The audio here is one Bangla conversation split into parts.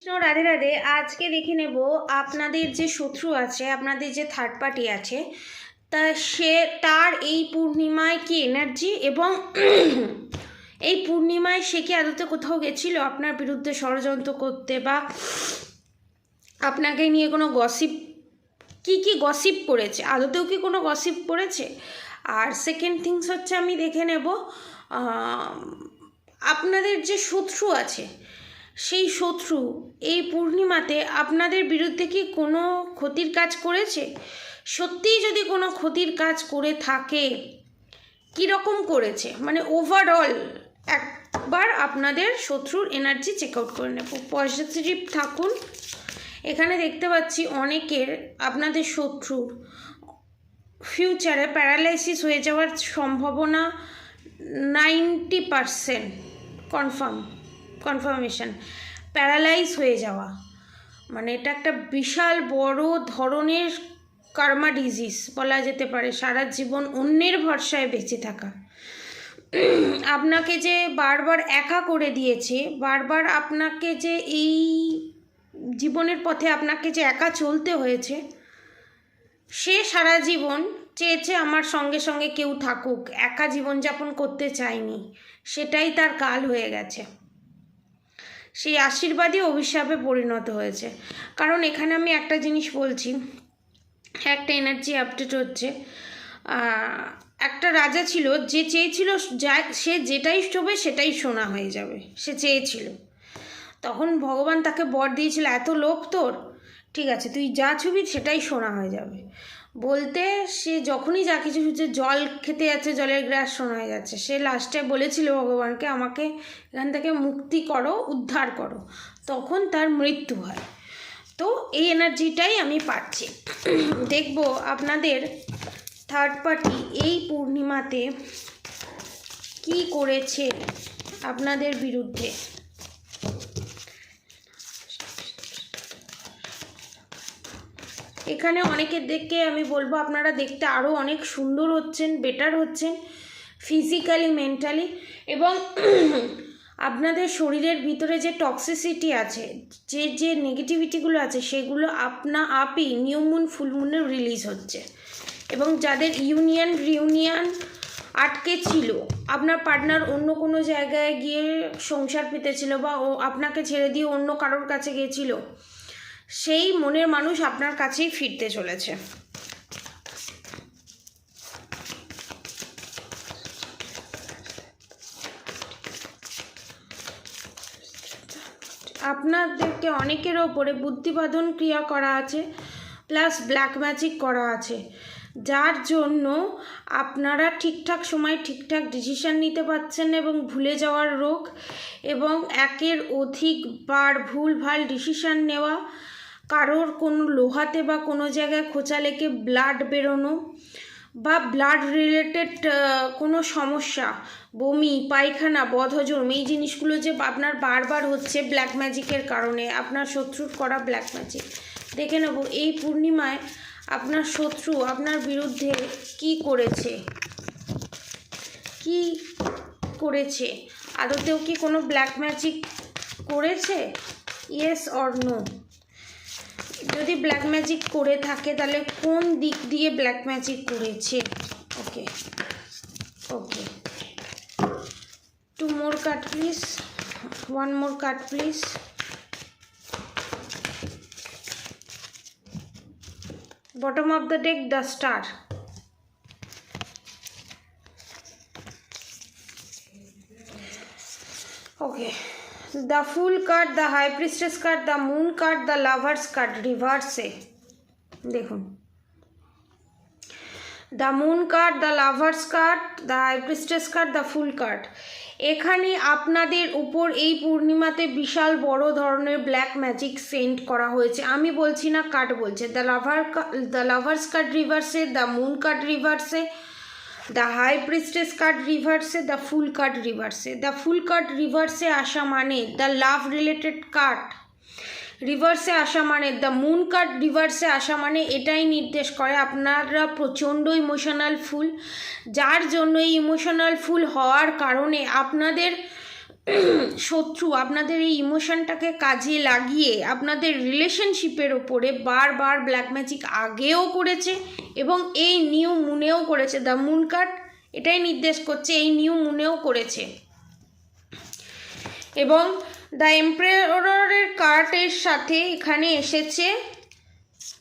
কৃষ্ণ রাধে রাধে। আজকে দেখে নেব আপনাদের যে শত্রু আছে, আপনাদের যে থার্ড পার্টি আছে, তা তার এই পূর্ণিমায় কি এনার্জি, এবং এই পূর্ণিমায় সে কি আদতে কোথাও গেছিল আপনার বিরুদ্ধে ষড়যন্ত্র করতে, বা আপনাকে নিয়ে কোনো গসিপ, কি গসিপ করেছে, আদতেও কি কোনো গসিপ করেছে। আর সেকেন্ড থিংস হচ্ছে আমি দেখে নেব আপনাদের যে শত্রু আছে, সেই শত্রু এই পূর্ণিমাতে আপনাদের বিরুদ্ধে কি কোনো ক্ষতির কাজ করেছে। সত্যিই যদি কোনো ক্ষতির কাজ করে থাকে, কীরকম করেছে, মানে ওভারঅল একবার আপনাদের শত্রুর এনার্জি চেক আউট করে নেব। পজিটিভ থাকুন। এখানে দেখতে পাচ্ছি অনেকের আপনাদের শত্রুর ফিউচারে প্যারালাইসিস হয়ে যাওয়ার সম্ভাবনা 90% কনফার্মেশন। প্যারালাইজ হয়ে যাওয়া মানে এটা একটা বিশাল বড় ধরনের কার্মা ডিজিজ বলা যেতে পারে। সারা জীবন অন্যের ভরসায় বেঁচে থাকা, আপনাকে যে বারবার একা করে দিয়েছে, বারবার আপনাকে যে এই জীবনের পথে আপনাকে যে একা চলতে হয়েছে, সে সারা জীবন চেয়েছে আমার সঙ্গে সঙ্গে কেউ থাকুক, একা জীবনযাপন করতে চায়নি। সেটাই তার কাল হয়ে গেছে। সেই আশীর্বাদই অভিশাপে পরিণত হয়েছে। কারণ এখানে আমি একটা জিনিস বলছি, একটা এনার্জি আপডেট হচ্ছে। একটা রাজা ছিল, যে চেয়েছিল সে যেটাই শোবে সেটাই সোনা হয়ে যাবে, সে চেয়েছিল। তখন ভগবান তাকে বর দিয়েছিল, এত লোভ তোর, ঠিক আছে তুই যা ছবি সেটাই সোনা হয়ে যাবে। বলতে সে যখনই যা কিছু জল খেতে যাচ্ছে, জলের গ্লাস সোনা হয়ে যাচ্ছে। সে লাস্টে বলেছিল ভগবানকে, আমাকে এখান থেকে মুক্তি করো, উদ্ধার করো। তখন তার মৃত্যু হয়। তো এই এনার্জিটাই আমি পাচ্ছি। দেখব আপনাদের থার্ড পার্টি এই পূর্ণিমাতে কি করেছে আপনাদের বিরুদ্ধে। এখানে অনেকের দেখে আমি বলবো আপনারা দেখতে আরও অনেক সুন্দর হচ্ছেন, বেটার হচ্ছেন ফিজিক্যালি, মেন্টালি, এবং আপনাদের শরীরের ভিতরে যে টক্সিসিটি আছে, যে নেগেটিভিটিগুলো আছে, সেগুলো আপনা আপই নিউ মুন ফুল মুনে রিলিজ হচ্ছে। এবং যাদের রিউনিয়ন আটকে ছিল, আপনার পার্টনার অন্য কোনো জায়গায় গিয়ে সংসার পেতেছিল, বা ও আপনাকে ছেড়ে দিয়ে অন্য কারোর কাছে গিয়েছিল, সেই মনের মানুষ আপনার কাছেই ফিরতে চলেছে। আপনাদেরকে অনেকের ওপরে বুদ্ধিবাদন ক্রিয়া করা আছে, প্লাস ব্ল্যাক ম্যাজিক করা আছে, যার জন্য আপনারা ঠিকঠাক সময় ঠিকঠাক ডিসিশান নিতে পারছেন না, এবং ভুলে যাওয়ার রোগ, এবং একের অধিকবার ভুলভাল ডিসিশান নেওয়া, কারোর কোনো লোহাতে বা কোনো জায়গায় খোঁচা লেগে ব্লাড বেরোনো, বা ব্লাড রিলেটেড কোনো সমস্যা, বমি, পায়খানা, বদহজম, এই জিনিসগুলো যে আপনার বারবার হচ্ছে ব্ল্যাক ম্যাজিকের কারণে, আপনার শত্রুর করা ব্ল্যাক ম্যাজিক। দেখে নেব এই পূর্ণিমায় আপনার শত্রু আপনার বিরুদ্ধে কি করেছে, কি করেছে। আদতেও কি কোনো ব্ল্যাক ম্যাজিক করেছে? Yes or no. যদি ব্ল্যাক ম্যাজিক করে থাকে তাহলে কোন দিক দিয়ে ব্ল্যাক ম্যাজিক করেছে। Okay okay, 2 more card please, 1 more card please. Bottom of the deck, the star. Okay, the Fool card, the High Priestess card, the Moon card, the Lovers card reverse. দেখুন, the moon card, the lovers card, the high priestess card, the fool card. এখানে আপনাদের উপর এই পূর্ণিমাতে বিশাল বড় ধরনের ব্ল্যাক ম্যাজিক সেন্ড করা হয়েছে। আমি বলছি না, কার্ড বলছে। দ্য লাভার্স কার্ড রিভার্সে, দ্য মুন কার্ড রিভার্সে, দ্য হাই প্রিস্টেস কার্ড রিভার্সে, দ্য ফুল কার্ড রিভার্সে। দ্য ফুল কার্ড রিভার্সে আসা মানে দ্য লাভ রিলেটেড কার্ড রিভার্সে আসা মানে, দ্য মুন কার্ড রিভার্সে আসা মানে এটাই নির্দেশ করে আপনারা প্রচণ্ড ইমোশনাল ফুল, যার জন্য এই ইমোশনাল ফুল হওয়ার কারণে আপনাদের শত্রু আপনাদের এই ইমোশনটাকে কাজে লাগিয়ে আপনাদের রিলেশনশিপের ওপরে বারবার ব্ল্যাক ম্যাজিক আগেও করেছে এবং এই নিউ মুনেও করেছে। দ্য মুন কার্ড এটাই নির্দেশ করছে এই নিউ মুনেও করেছে। এবং দ্য এম্পারারের কার্ডের সাথে এখানে এসেছে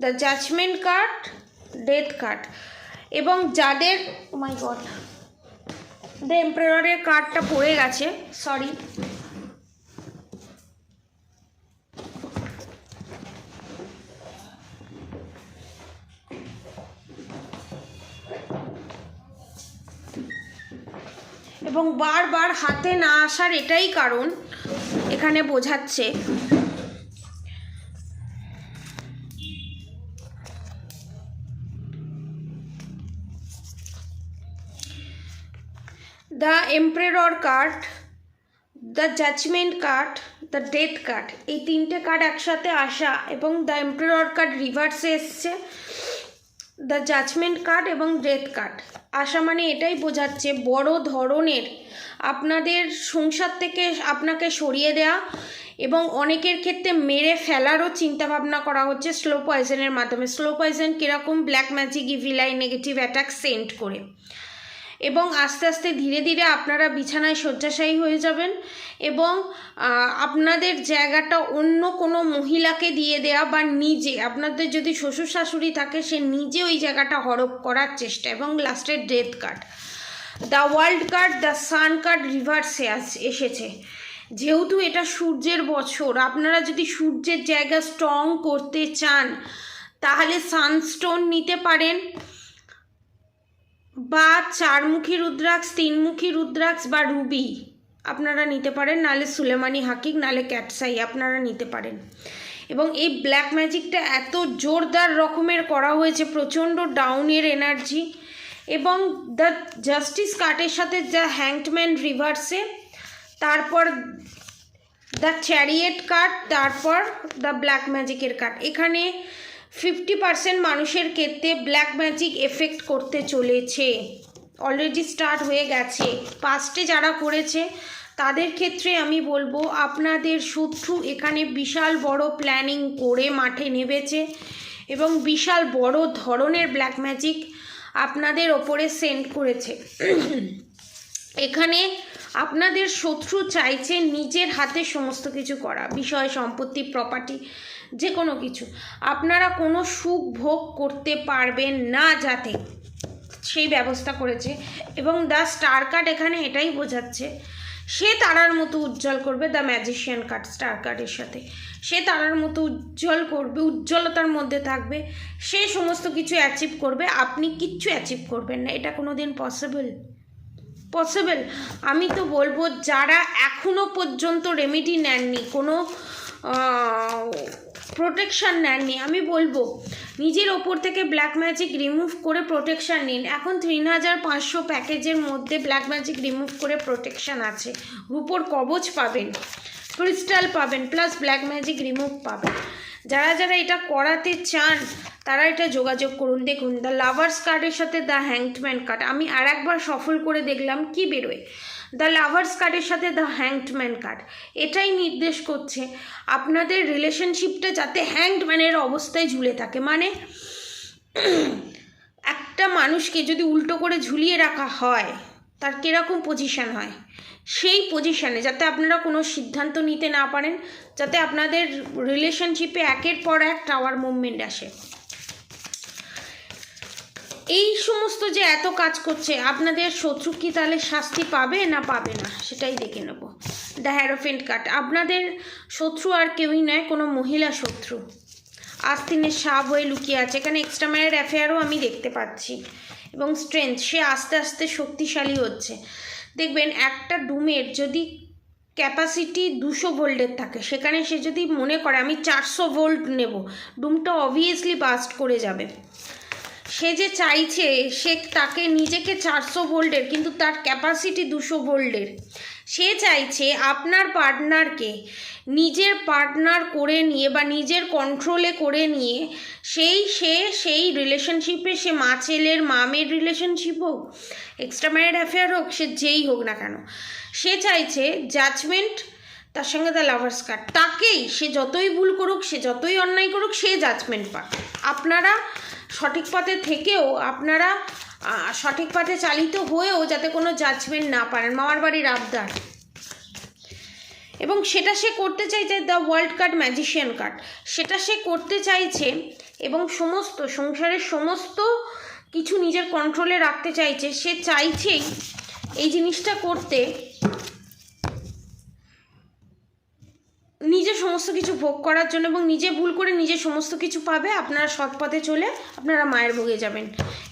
the judgement card, death card. এবং যাদের মাই গড দ্য এম্পারারের কার্ডটা পড়ে গেছে, সরি, এবং বারবার হাতে না আসার এটাই কারণ এখানে বোঝাচ্ছে। The emperor card, the judgement card, the death card, এই তিনটে কার্ড একসাথে আসা এবং দ্য এম্পারার কার্ড রিভার্সে এসছে, দ্য জাজমেন্ট কার্ড এবং ডেথ কার্ড আসা মানে এটাই বোঝাচ্ছে বড় ধরনের আপনাদের সংসার থেকে আপনাকে সরিয়ে দেওয়া এবং অনেকের ক্ষেত্রে মেরে ফেলারও চিন্তাভাবনা করা হচ্ছে স্লো পয়জনের মাধ্যমে। স্লো পয়জন কীরকম? Black magic, evil I, negative attack send করে। এবং আস্তে আস্তে ধীরে ধীরে আপনারা বিছানায় শয্যাশায়ী হয়ে যাবেন এবং আপনাদের জায়গাটা অন্য কোনো মহিলাকে দিয়ে দেয়া বা নিজে, আপনাদের যদি শ্বশুর শাশুড়ি থাকে সে নিজে ওই জায়গাটা হড়প করার চেষ্টা। এবং লাস্টের death card, the world card, the sun card রিভার্সে এসেছে। যেহেতু এটা সূর্যের বছর, আপনারা যদি সূর্যের জায়গা স্ট্রং করতে চান তাহলে সানস্টোন নিতে পারেন বা চারমুখী রুদ্রাক্ষ, তিনমুখী রুদ্রাক্ষ বা রুবি আপনারা নিতে পারেন, নালে সুলেমানি হাকিক, নালে ক্যাটসাই আপনারা নিতে পারেন। এবং এই ব্ল্যাক ম্যাজিকটা এত জোরদার রকমের করা হয়েছে, প্রচণ্ড ডাউনের এনার্জি। এবং দ্য জাস্টিস কার্ডের সাথে দ্য হ্যাংডম্যান রিভার্সে, তারপর দ্য চ্যারিয়েট কার্ড, তারপর দ্য ব্ল্যাক ম্যাজিকের কার্ড। এখানে 50% মানুষের ক্ষেত্রে ব্ল্যাক ম্যাজিক এফেক্ট করতে চলেছে, অলরেডি স্টার্ট হয়ে গেছে। পাস্টে যারা করেছে তাদের ক্ষেত্রে আমি বলবো আপনাদের শত্রু এখানে বিশাল বড় প্ল্যানিং করে মাঠে নেমেছে এবং বিশাল বড় ধরনের ব্ল্যাক ম্যাজিক আপনাদের ওপরে সেন্ড করেছে। এখানে আপনাদের শত্রু চাইছে নিজের হাতে সমস্ত কিছু করা, বিষয় সম্পত্তি, প্রপার্টি, যে কোনো কিছু আপনারা কোনো সুখ ভোগ করতে পারবেন না যাতে, সেই ব্যবস্থা করেছে। এবং দ্য স্টার কার্ড এখানে এটাই বোঝাচ্ছে সে তারার মতো উজ্জ্বল করবে। দ্য ম্যাজিশিয়ান কার্ড স্টার কার্ডের সাথে সে তারার মতো উজ্জ্বল করবে, উজ্জ্বলতার মধ্যে থাকবে, সে সমস্ত কিছু অ্যাচিভ করবে, আপনি কিচ্ছু অ্যাচিভ করবেন না। এটা কোনো দিন পসিবল? আমি তো বলবো যারা এখনো পর্যন্ত রেমেডি নেননি, কোনো প্রোটেকশান নেননি, আমি বলবো নিজের ওপর থেকে ব্ল্যাক ম্যাজিক রিমুভ করে প্রোটেকশান নিন। এখন 3500 প্যাকেজের মধ্যে ব্ল্যাক ম্যাজিক রিমুভ করে প্রোটেকশান আছে। রূপোর কবচ পাবেন, ক্রিস্টাল পাবেন, প্লাস ব্ল্যাক ম্যাজিক রিমুভ পাবেন। যারা যারা এটা করাতে চান তারা এটা যোগাযোগ করুন। দেখুন দ্য লাভার্স কার্ডের সাথে দ্য হ্যাংডম্যান কার্ড, আমি আর একবার সফল করে দেখলাম কি বেরোয়। দ্য লাভার্স কার্ডের সাথে দ্য হ্যাংডম্যান কার্ড এটাই নির্দেশ করছে আপনাদের রিলেশনশিপটা যাতে হ্যাংডম্যানের অবস্থায় ঝুলে থাকে। মানে একটা মানুষকে যদি উল্টো করে ঝুলিয়ে রাখা হয় তার কীরকম পজিশান হয়, সেই পজিশানে যাতে আপনারা কোনো সিদ্ধান্ত নিতে না পারেন, যাতে আপনাদের রিলেশনশিপে একের পর এক টাওয়ার মুভমেন্ট আসে। এই সমস্ত যে এত কাজ করছে আপনাদের শত্রু কি তাহলে শাস্তি পাবে না পাবে না সেটাই দেখে নেব। দ্য হ্যারোফেন্ট কার্ড, আপনাদের শত্রু আর কেউই নয়, কোনো মহিলা শত্রু আস্তিনের সাপ হয়ে লুকিয়ে আছে। এখানে এক্সট্রা ম্যারেড অ্যাফেয়ারও আমি দেখতে পাচ্ছি। এবং স্ট্রেংথ, সে আস্তে আস্তে শক্তিশালী হচ্ছে। দেখবেন একটা ডুমের যদি ক্যাপাসিটি 200 ভোল্টের থাকে, সেখানে সে যদি মনে করে আমি 400 ভোল্ট নেব, ডুমটা অবভিয়াসলি বাস্ট করে যাবে। সে যে চাইছে, সে তাকে নিজেকে 400 ভোল্টের, কিন্তু তার ক্যাপাসিটি 200 ভোল্টের। সে চাইছে আপনার পার্টনারকে নিজের পার্টনার করে নিয়ে বা নিজের কন্ট্রোলে করে নিয়ে সেই রিলেশনশিপে, সে মা ছেলের মামের রিলেশনশিপ হোক, এক্সট্রা ম্যারিড অ্যাফেয়ার হোক, সে যেই হোক না কেন, সে চাইছে জাজমেন্ট, তার সঙ্গে দ্য লাভার্স কার্ড। তাকেই, সে যতই ভুল করুক, সে যতই অন্যায় করুক, সে জাজমেন্ট পাক। আপনারা সঠিক পথে থেকেও, আপনারা সঠিক পথে চালিত হয়েও যাতে কোনো জাজমেন্ট না পারেন, মামার বাড়ির আবদার। এবং সেটা সে করতে চাইছে, the world card, magician card, সেটা সে করতে চাইছে এবং সমস্ত সংসারের সমস্ত কিছু নিজের কন্ট্রোলে রাখতে চাইছে। সে চাইছেই এই জিনিসটা করতে, নিজে সমস্ত কিছু ভোগ করার জন্য, এবং নিজে ভুল করে নিজে সমস্ত কিছু পাবে। আপনারা সৎ পথে চলে আপনারা মায়ের ভোগে যাবেন।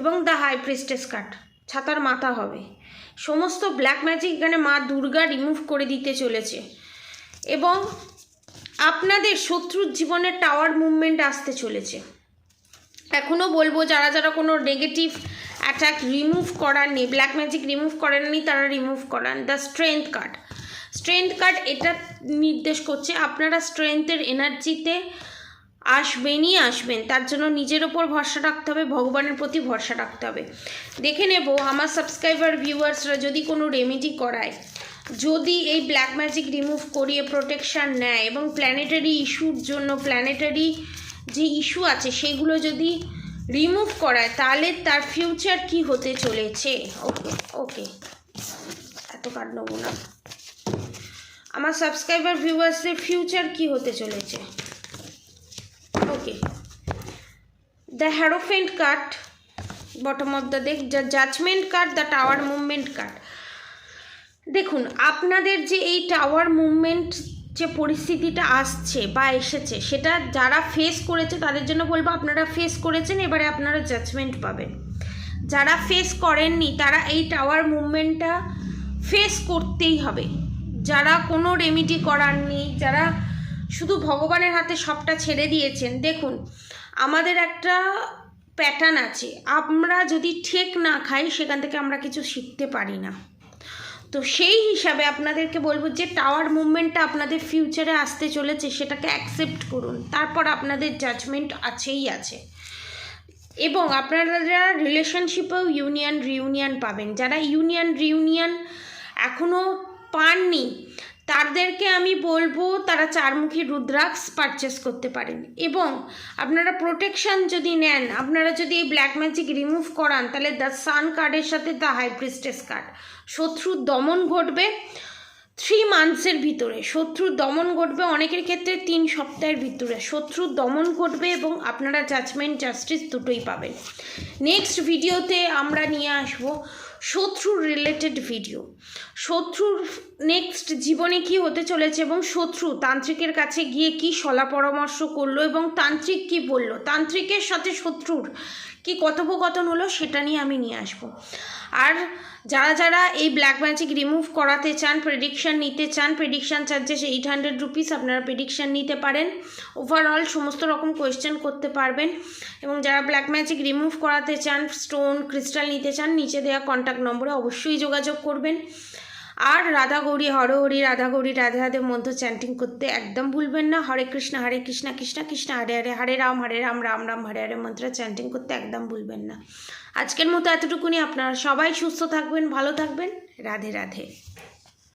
এবং দ্য হাই প্রিস্টেস কার্ড, ছাতার মাথা হবে। সমস্ত ব্ল্যাক ম্যাজিক এখানে মা দুর্গা রিমুভ করে দিতে চলেছে। এবং আপনাদের শত্রুর জীবনে টাওয়ার মুভমেন্ট আসতে চলেছে। এখনও বলবো, যারা যারা কোনো নেগেটিভ অ্যাটাক রিমুভ করাননি, ব্ল্যাক ম্যাজিক রিমুভ করেননি, তারা রিমুভ করান। The strength card, strength card এটা নির্দেশ করছে আপনারা স্ট্রেংথের এনার্জিতে আসবেনই আসবেন। তার জন্য নিজের ওপর ভরসা রাখতে হবে, ভগবানের প্রতি ভরসা রাখতে হবে। দেখে নেব আমার সাবস্ক্রাইবার ভিউয়ার্সরা যদি কোনো রেমেডি করায়, যদি এই ব্ল্যাক ম্যাজিক রিমুভ করিয়ে প্রোটেকশান নেয় এবং প্ল্যানেটারি ইস্যুর জন্য, প্ল্যানেটারি যে ইস্যু আছে সেগুলো যদি রিমুভ করায়, তাহলে তার ফিউচার কি হতে চলেছে। ওকে ওকে, এত কার্ড নেবো না। আমার সাবস্ক্রাইবার ভিউয়ার্সের ফিউচার কি হতে চলেছে। Okay, the hierophant card, bottom of the deck, the judgement card, the tower movement card. দেখুন, আপনাদের যে এই টাওয়ার মুভমেন্ট যে পরিস্থিতিটা আসছে বা এসেছে, সেটা যারা ফেস করেছে তাদের জন্য বলবো আপনারা ফেস করেছেন, এবারে আপনারা জাজমেন্ট পাবেন। যারা ফেস করেননি তারা এই টাওয়ার মুভমেন্টটা ফেস করতেই হবে। যারা কোনো রেমিডি করাননি, যারা শুধু ভগবানের হাতে সবটা ছেড়ে দিয়েছেন, দেখুন আমাদের একটা প্যাটার্ন আছে, আমরা যদি ঠেক না খাই সেখান থেকে আমরা কিছু শিখতে পারি না। তো সেই হিসাবে আপনাদেরকে বলবো যে টাওয়ার মুভমেন্টটা আপনাদের ফিউচারে আসতে চলেছে, সেটাকে অ্যাকসেপ্ট করুন। তারপর আপনাদের জাজমেন্ট আছেই আছে। এবং আপনারা যারা রিলেশনশিপেও রিউনিয়ন পাবেন, যারা রিউনিয়ন এখনও পাননি, তাদেরকে আমি বলবো তারা 4মুখী রুদ্রাক্ষ পারচেস করতে পারেন। এবং আপনারা প্রোটেকশান যদি নেন, আপনারা যদি এই ব্ল্যাক ম্যাজিক রিমুভ করান, তাহলে দ্য সান কার্ডের সাথে দ্য হাই প্রিস্টেস কার্ড, শত্রুর দমন ঘটবে 3 মান্থসের ভিতরে। শত্রুর দমন ঘটবে, অনেকের ক্ষেত্রে 3 সপ্তাহের ভিতরে শত্রুর দমন ঘটবে, এবং আপনারা জাজমেন্ট, জাস্টিস দুটোই পাবেন। নেক্সট ভিডিওতে আমরা নিয়ে আসবো শত্রুর রিলেটেড ভিডিও, শত্রুর নেক্সট জীবনে কি হতে চলেছে, এবং শত্রু তান্ত্রিকের কাছে গিয়ে কি সলা পরামর্শ করলো এবং তান্ত্রিক কি বলল, তান্ত্রিকের সাথে শত্রুর কি কথোপকথন হলো, সেটা নিয়ে আমি নিয়ে আসবো। আর যারা যারা এই ব্ল্যাক ম্যাজিক রিমুভ করাতে চান, প্রেডিকশান নিতে চান, প্রেডিকশান চার্জেস 800 রুপিস, আপনারা প্রেডিকশান নিতে পারেন। ওভারঅল সমস্ত রকম কোয়েশ্চেন করতে পারবেন। এবং যারা ব্ল্যাক ম্যাজিক রিমুভ করাতে চান, স্টোন ক্রিস্টাল নিতে চান, নিচে দেওয়া কন্ট্যাক্ট নম্বরে অবশ্যই যোগাযোগ করবেন। আর রাধা গৌরী হরি, রাধা গৌরী রাধে রাধে মন্ত্র চ্যান্টিং করতে একদম ভুলবেন না। হরে কৃষ্ণ কৃষ্ণ কৃষ্ণ হরে হরে, হরে রাম রাম রাম হরে হরে মন্ত্র চ্যান্টিং করতে একদম ভুলবেন না। আজকের মতো এতটুকুনি। আপনারা সবাই সুস্থ থাকবেন, ভালো থাকবেন। রাধে রাধে।